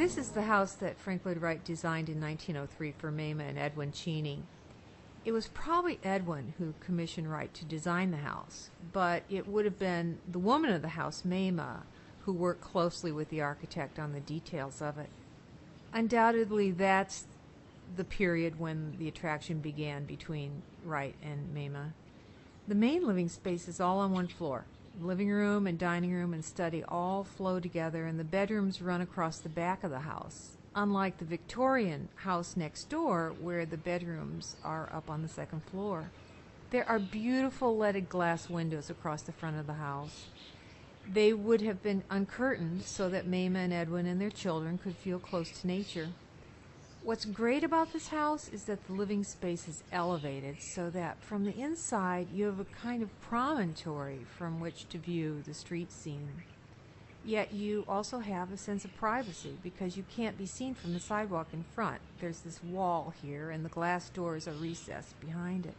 This is the house that Frank Lloyd Wright designed in 1903 for Mamah and Edwin Cheney. It was probably Edwin who commissioned Wright to design the house, but it would have been the woman of the house, Mamah, who worked closely with the architect on the details of it. Undoubtedly, that's the period when the attraction began between Wright and Mamah. The main living space is all on one floor. Living room and dining room and study all flow together, and the bedrooms run across the back of the house, unlike the Victorian house next door where the bedrooms are up on the second floor. There are beautiful leaded glass windows across the front of the house. They would have been uncurtained so that Mamah and Edwin and their children could feel close to nature. What's great about this house is that the living space is elevated so that from the inside you have a kind of promontory from which to view the street scene. Yet you also have a sense of privacy because you can't be seen from the sidewalk in front. There's this wall here and the glass doors are recessed behind it.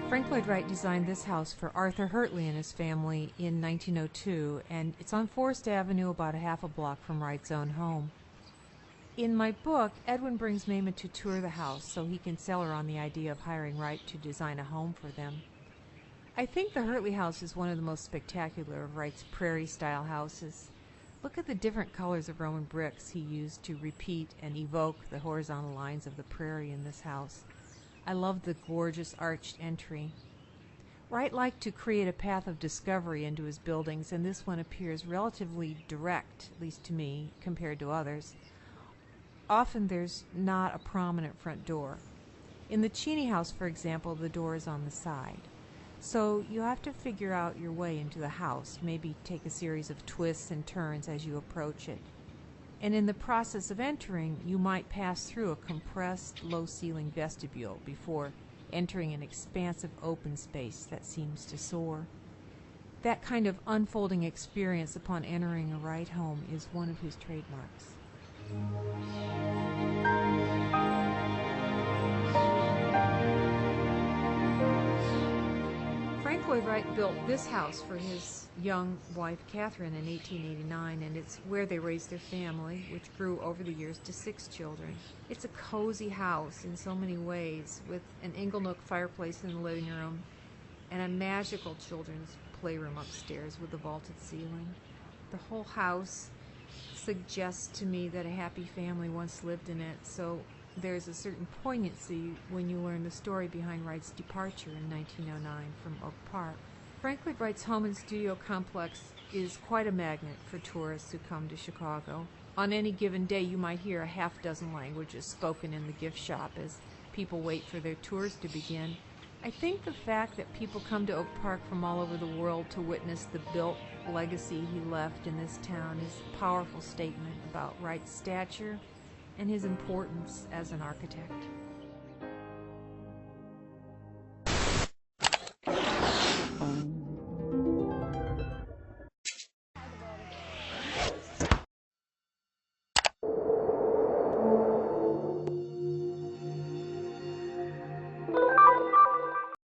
Frank Lloyd Wright designed this house for Arthur Hertley and his family in 1902, and it's on Forest Avenue about a half a block from Wright's own home. In my book, Edwin brings Mamah to tour the house so he can sell her on the idea of hiring Wright to design a home for them. I think the Hertley house is one of the most spectacular of Wright's prairie-style houses. Look at the different colors of Roman bricks he used to repeat and evoke the horizontal lines of the prairie in this house. I love the gorgeous arched entry. Wright liked to create a path of discovery into his buildings, and this one appears relatively direct, at least to me, compared to others. Often there's not a prominent front door. In the Cheney house, for example, the door is on the side. So you have to figure out your way into the house, maybe take a series of twists and turns as you approach it. And in the process of entering, you might pass through a compressed, low-ceiling vestibule before entering an expansive open space that seems to soar. That kind of unfolding experience upon entering a Wright home is one of his trademarks. Frank Lloyd Wright built this house for his young wife Catherine in 1889, and it's where they raised their family, which grew over the years to 6 children. It's a cozy house in so many ways, with an inglenook fireplace in the living room and a magical children's playroom upstairs with a vaulted ceiling. The whole house suggests to me that a happy family once lived in it, so there's a certain poignancy when you learn the story behind Wright's departure in 1909 from Oak Park. Frank Lloyd Wright's home and studio complex is quite a magnet for tourists who come to Chicago. On any given day, you might hear a half-dozen languages spoken in the gift shop as people wait for their tours to begin. I think the fact that people come to Oak Park from all over the world to witness the built legacy he left in this town is a powerful statement about Wright's stature and his importance as an architect.